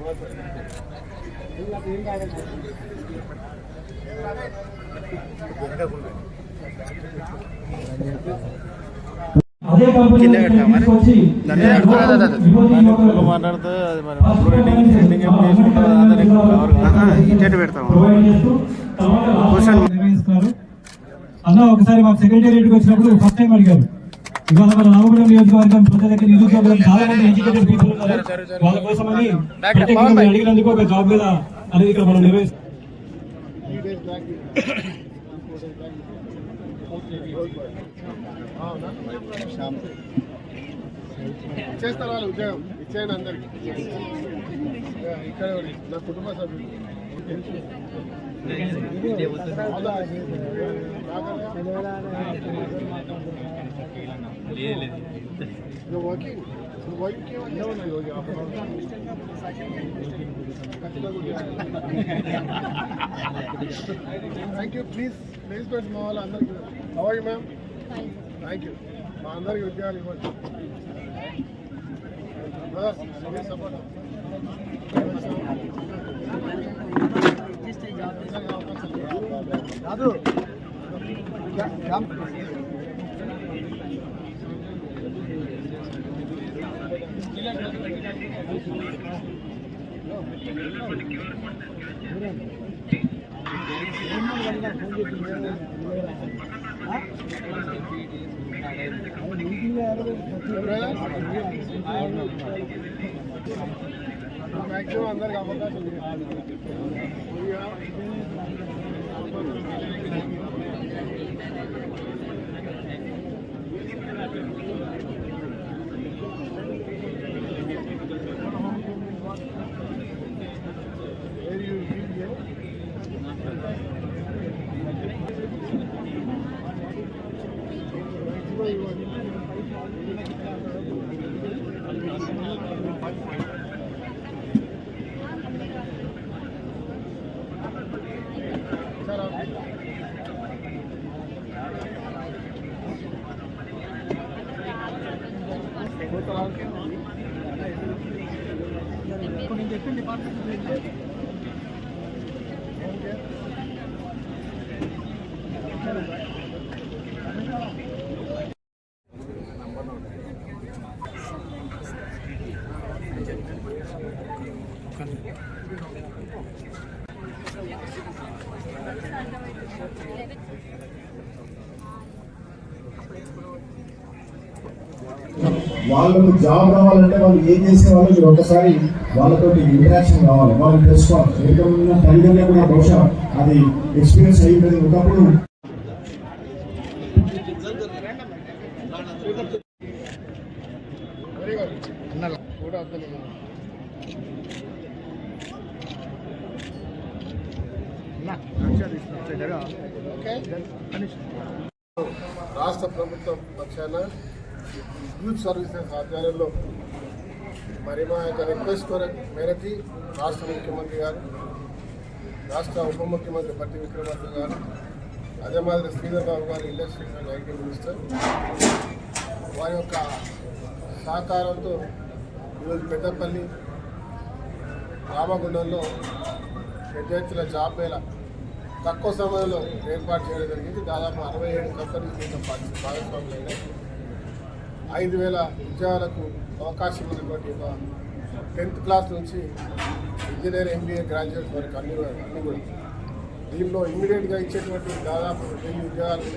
మాట్లాడుతూ పెడతాం అలా ఒకసారి మాకు సెక్రటేరియట్కి వచ్చినప్పుడు ఫస్ట్ టైం అడిగారు. ఇవాళ మన రామగుండం నియోజకవర్గం ప్రజలకి నిరుద్యోగులు చాలా మంది ఎడ్యుకేటెడ్ పీపుల్ ఉన్నారు. వాళ్ళ కోసమని అడిగినందుకు ఒక జాబ్ మీద అనేది ఇక్కడ మనం నిర్వహిస్తాం. ఇచ్చేస్తారు వాళ్ళు ఉద్యోగం ఇచ్చేయండి అందరికి. ఇక్కడ నా కుటుంబ సభ్యులు working thank you please పెట్టు మా వాళ్ళు అందరికి. How are you ma'am? Thank you. మా అందరికి ఉద్యోగాలు ఇవ్వండి. కాదు మ్యాక్సిమం అందరికి అవకాశం ఉంది. వాళ్ళకు జాబ్ రావాలంటే వాళ్ళు ఏం చేసేవాళ్ళు మీరు ఒకసారి వాళ్ళతో ఇంటరాక్షన్ కావాలి, వాళ్ళు తెలుసుకోవాలి. ఏదైనా తల్లిదండ్రులు కూడా బహుశా అది ఎక్స్పీరియన్స్ అయ్యింది. ఒకప్పుడు రాష్ట్ర ప్రభుత్వం పక్షాన యూత్ సర్వీసెస్ ఆధ్వర్యంలో మరి మా యొక్క రిక్వెస్ట్ మేరకి రాష్ట్ర ముఖ్యమంత్రి గారు, రాష్ట్ర ఉప ముఖ్యమంత్రి పట్టి విక్రమార్క గారు, అదే మాదిరి శ్రీధర్ బాబు గారు ఇండస్ట్రీస్ అండ్ ఐటీ మినిస్టర్ వారి యొక్క సహకారంతో ఈరోజు పెద్దపల్లి రామగుండంలో పెద్ద ఎత్తున జాబ్ మేళ తక్కువ సమయంలో ఏర్పాటు చేయడం జరిగింది. దాదాపు 67 కంపెనీలు దీంట్లో భాగస్వాములు అయినాయి. 5,000 ఉద్యోగాలకు అవకాశం ఉన్నటువంటి 10th క్లాస్ నుంచి ఇంజనీర్, MBA గ్రాడ్యుయేట్ వరకు అన్ని కూడా దీనిలో ఇమ్మీడియట్గా ఇచ్చేటువంటి దాదాపు 1000 ఉద్యోగాలు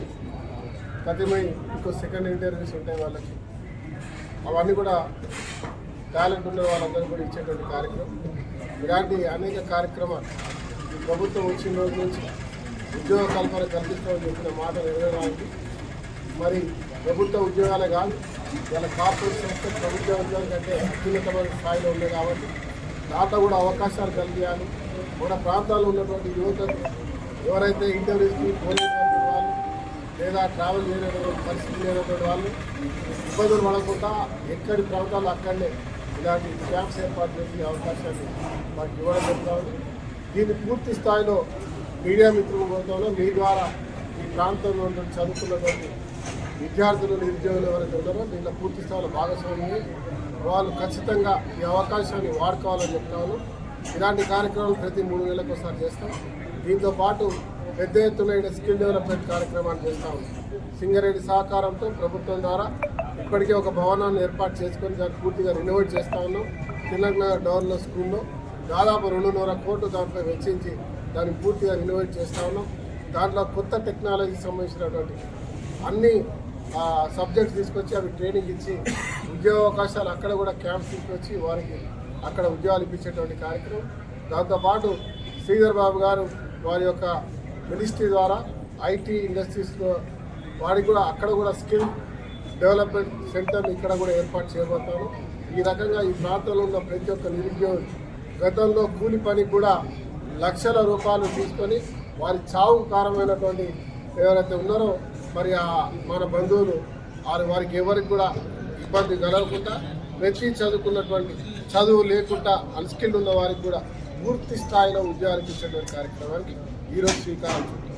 ప్రతిమై ఇంకో సెకండ్ ఇంటర్వ్యూస్ ఉంటాయి వాళ్ళకి. అవన్నీ కూడా టాలెంట్ ఉన్న వాళ్ళందరూ కూడా ఇచ్చేటువంటి కార్యక్రమం. ఇలాంటి అనేక కార్యక్రమాలు ఈ ప్రభుత్వం వచ్చిన రోజు నుంచి ఉద్యోగ కల్పన కల్పిస్తామని చెప్పిన మాట నెరవేరాలి. మరి ప్రభుత్వ ఉద్యోగాలే కాదు, ఇలా కార్పొరేట్ సంస్థ ప్రభుత్వ ఉద్యోగం కంటే అత్యున్నతమైన స్థాయిలో ఉంది కాబట్టి దాంట్లో కూడా అవకాశాలు కలిగియాలి. మన ప్రాంతాల్లో ఉన్నటువంటి యువతకు ఎవరైతే ఇంటర్వ్యూస్కి పోలేనటువంటి వాళ్ళు లేదా ట్రావెల్ చేయలేనటువంటి పరిస్థితి లేనటువంటి వాళ్ళు ఇబ్బందులు పడకుండా ఎక్కడి ప్రాంతాల్లో అక్కడనే ఇలాంటి క్యాంప్స్ ఏర్పాటు చేసే అవకాశాన్ని మాకు ఇవ్వడం జరుగుతుంది. దీన్ని పూర్తి స్థాయిలో మీడియా మిత్రుల కోసంలో మీ ద్వారా ఈ ప్రాంతంలో చదువుకున్నటువంటి విద్యార్థులు, నిరుద్యోగులు ఎవరైతే ఉన్నారో దీంట్లో పూర్తి స్థాయిలో భాగస్వామ్యం వాళ్ళు ఖచ్చితంగా ఈ అవకాశాన్ని వాడుకోవాలని చెప్తాను. ఇలాంటి కార్యక్రమాలు ప్రతి 3 నెలలకు ఒకసారి చేస్తాం. దీంతో పాటు పెద్ద ఎత్తున స్కిల్ డెవలప్మెంట్ కార్యక్రమాలు చేస్తూ ఉన్నాం. సింగరేణి సహకారంతో ప్రభుత్వం ద్వారా ఇప్పటికే ఒక భవనాన్ని ఏర్పాటు చేసుకొని దాన్ని పూర్తిగా రెనోవేట్ చేస్తూ ఉన్నాం. తెలంగాణ డోర్లో స్కూల్లో దాదాపు 2.5 కోట్లు దాంట్లో వెచ్చించి దాన్ని పూర్తిగా రెనోవేట్ చేస్తూ ఉన్నాం. దాంట్లో కొత్త టెక్నాలజీకి సంబంధించినటువంటి అన్ని సబ్జెక్ట్స్ తీసుకొచ్చి అవి ట్రైనింగ్ ఇచ్చి ఉద్యోగ అవకాశాలు అక్కడ కూడా క్యాంప్స్ తీసుకొచ్చి వారికి అక్కడ ఉద్యోగాలు ఇప్పించేటువంటి కార్యక్రమం. దాంతోపాటు శ్రీధర్ బాబు గారు వారి యొక్క మినిస్ట్రీ ద్వారా ఐటీ ఇండస్ట్రీస్లో వారికి కూడా అక్కడ కూడా స్కిల్ డెవలప్మెంట్ సెంటర్ ఇక్కడ కూడా ఏర్పాటు చేయబోతాను. ఈ రకంగా ఈ ప్రాంతంలో ఉన్న ప్రతి ఒక్క నిరుద్యోగి గతంలో కూలి పని కూడా లక్షల రూపాయలు తీసుకొని వారి చావుకు కారణమైనటువంటి ఎవరైతే ఉన్నారో మరి మన బంధువులు వారికి ఎవరికి కూడా ఇబ్బంది కలగకుండా ప్రతి చదువుకున్నటువంటి చదువు లేకుండా అన్స్కిల్డ్ ఉన్న వారికి కూడా పూర్తి స్థాయిలో ఉద్యోగాలు ఇచ్చేటువంటి కార్యక్రమానికి ఈరోజు శ్రీకారం చుట్టాం.